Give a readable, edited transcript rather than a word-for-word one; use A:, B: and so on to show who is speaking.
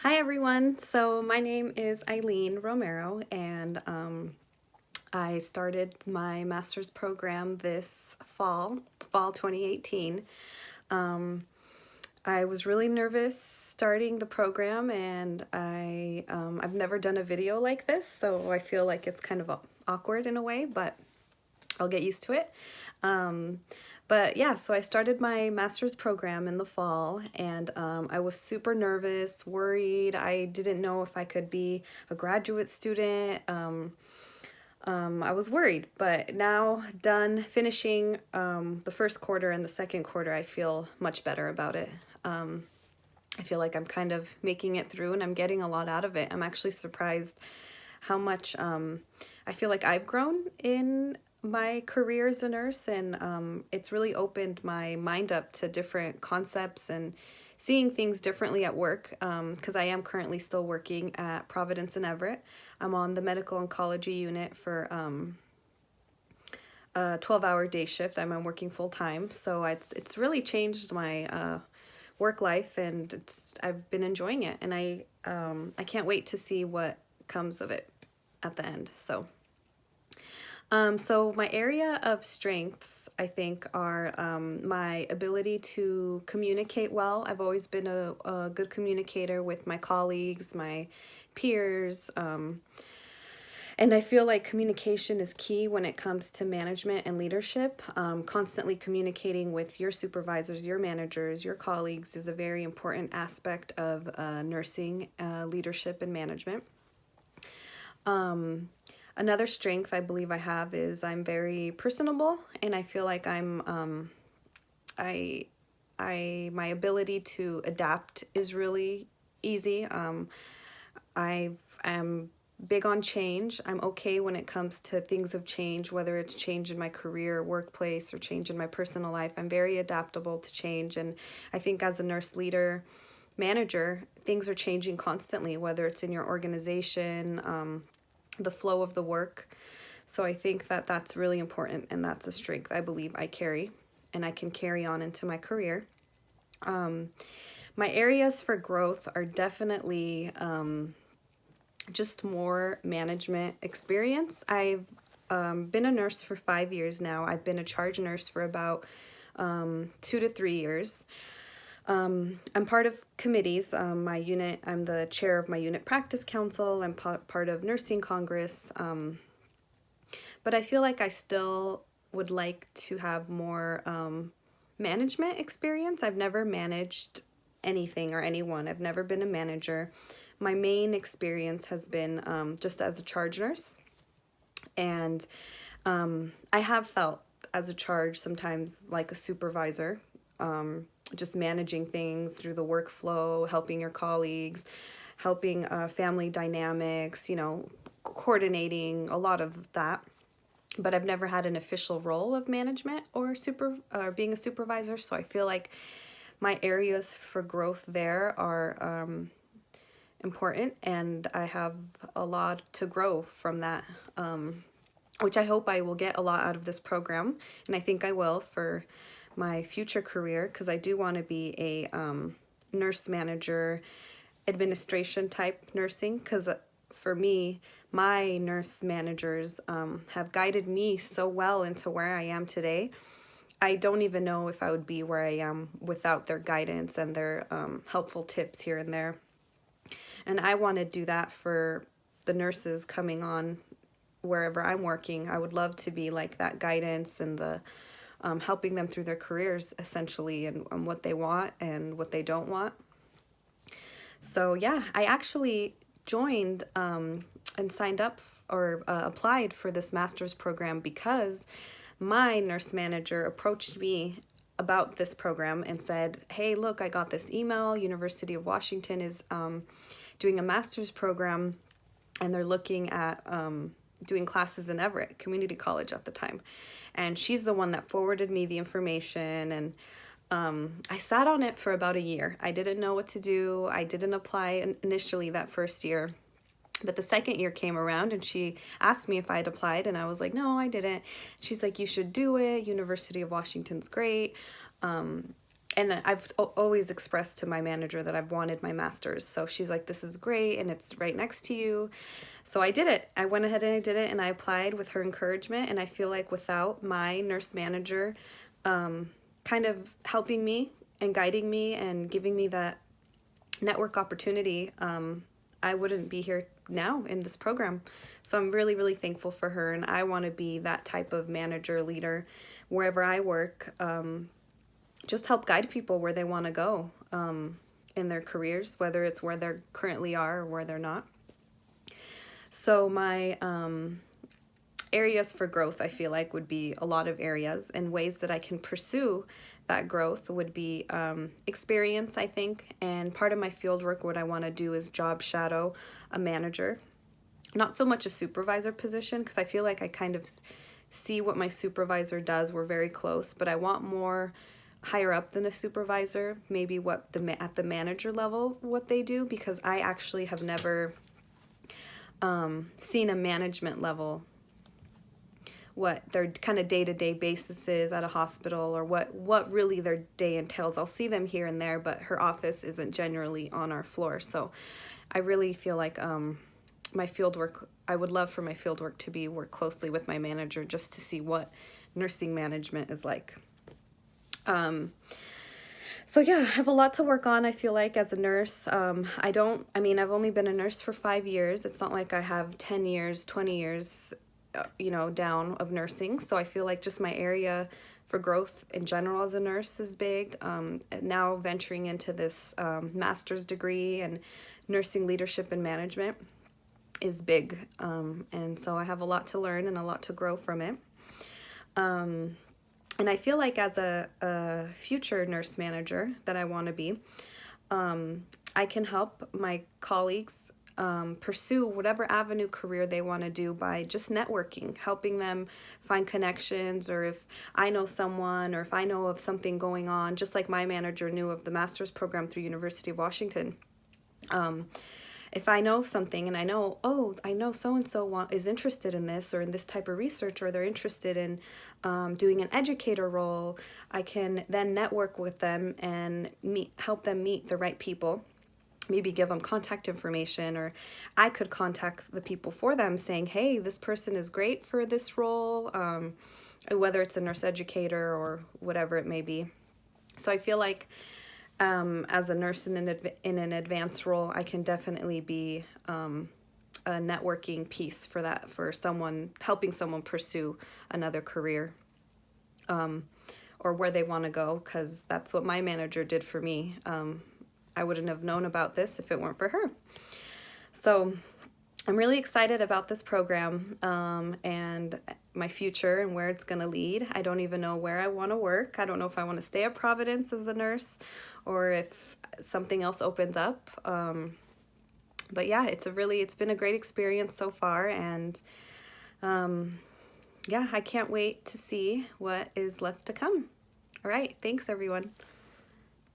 A: Hi everyone. So my name is Eileen Romero, and I started my master's program this fall 2018. I was really nervous starting the program, and I've never done a video like this, so I feel like it's kind of awkward in a way, but I'll get used to it. But yeah, so I started my master's program in the fall, and I was super nervous, worried. I didn't know if I could be a graduate student. I was worried, but now done finishing the first quarter and the second quarter, I feel much better about it. I feel like I'm kind of making it through and I'm getting a lot out of it. I'm actually surprised how much I feel like I've grown in my career as a nurse, and it's really opened my mind up to different concepts and seeing things differently at work, because I am currently still working at Providence and Everett. I'm on the medical oncology unit for a 12-hour day shift. I'm working full time, so it's really changed my work life, and I've been enjoying it, and I can't wait to see what comes of it at the end. So my area of strengths, I think, are my ability to communicate well. I've always been a good communicator with my colleagues, my peers, and I feel like communication is key when it comes to management and leadership. Constantly communicating with your supervisors, your managers, your colleagues is a very important aspect of nursing leadership and management. Another strength I believe I have is I'm very personable, and I feel like my ability to adapt is really easy. I am big on change. I'm okay when it comes to things of change, whether it's change in my career, workplace, or change in my personal life. I'm very adaptable to change, and I think as a nurse leader, manager, things are changing constantly, whether it's in your organization, the flow of the work. So I think that that's really important, and that's a strength I believe I carry and I can carry on into my career. My areas for growth are definitely just more management experience. I've been a nurse for 5 years now. I've been a charge nurse for about 2 to 3 years. I'm part of committees. My unit, I'm the chair of my unit practice council. I'm part of nursing congress. But I feel like I still would like to have more management experience. I've never managed anything or anyone. I've never been a manager. My main experience has been just as a charge nurse. And I have felt as a charge sometimes like a supervisor. Just managing things through the workflow, helping your colleagues, helping family dynamics, coordinating, a lot of that. But I've never had an official role of management or being a supervisor, so I feel like my areas for growth there are important, and I have a lot to grow from that, which I hope I will get a lot out of this program, and I think I will for my future career, because I do want to be a nurse manager, administration type nursing, because for me, my nurse managers have guided me so well into where I am today. I don't even know if I would be where I am without their guidance and their helpful tips here and there. And I want to do that for the nurses coming on wherever I'm working. I would love to be like that guidance and the helping them through their careers, essentially, and what they want and what they don't want. So yeah, I actually joined and signed up or applied for this master's program because my nurse manager approached me about this program and said, hey, look, I got this email. University of Washington is doing a master's program, and they're looking at doing classes in Everett Community College at the time. And she's the one that forwarded me the information, and I sat on it for about a year. I didn't know what to do. I didn't apply initially that first year. But the second year came around and she asked me if I had applied, and I was like, no, I didn't. She's like, you should do it. University of Washington's great. and I've always expressed to my manager that I've wanted my master's. So she's like, this is great, and it's right next to you. So I did it. I went ahead and I did it, and I applied with her encouragement. And I feel like without my nurse manager kind of helping me and guiding me and giving me that network opportunity, I wouldn't be here now in this program. So I'm really, really thankful for her, and I want to be that type of manager, leader, wherever I work. Just help guide people where they want to go in their careers, whether it's where they currently are or where they're not. So my areas for growth, I feel like, would be a lot of areas, and ways that I can pursue that growth would be experience, I think. And part of my field work, what I want to do is job shadow a manager. Not so much a supervisor position, because I feel like I kind of see what my supervisor does. We're very close, but I want more higher up than a supervisor, maybe what at the manager level, what they do, because I actually have never seen a management level, what their kind of day-to-day basis is at a hospital, or what really their day entails. I'll see them here and there, but her office isn't generally on our floor. So I really feel like my field work, I would love for my field work to be work closely with my manager, just to see what nursing management is like. So yeah, I have a lot to work on, I feel like, as a nurse. I've only been a nurse for 5 years. It's not like I have 10 years, 20 years, down of nursing. So I feel like just my area for growth in general as a nurse is big. Now venturing into this master's degree and nursing leadership and management is big. And so I have a lot to learn and a lot to grow from it. And I feel like as a future nurse manager that I want to be, I can help my colleagues pursue whatever avenue career they want to do by just networking, helping them find connections, or if I know someone, or if I know of something going on, just like my manager knew of the master's program through University of Washington. If I know something and I know so-and-so is interested in this or in this type of research, or they're interested in doing an educator role, I can then network with them and help them meet the right people. Maybe give them contact information, or I could contact the people for them saying, hey, this person is great for this role, whether it's a nurse educator or whatever it may be. So I feel like as a nurse in an advanced role, I can definitely be a networking piece for someone, helping someone pursue another career, or where they want to go, because that's what my manager did for me. I wouldn't have known about this if it weren't for her. So I'm really excited about this program and my future and where it's going to lead. I don't even know where I want to work. I don't know if I want to stay at Providence as a nurse, or if something else opens up. But yeah, it's been a great experience so far, and yeah, I can't wait to see what is left to come. All right, thanks everyone.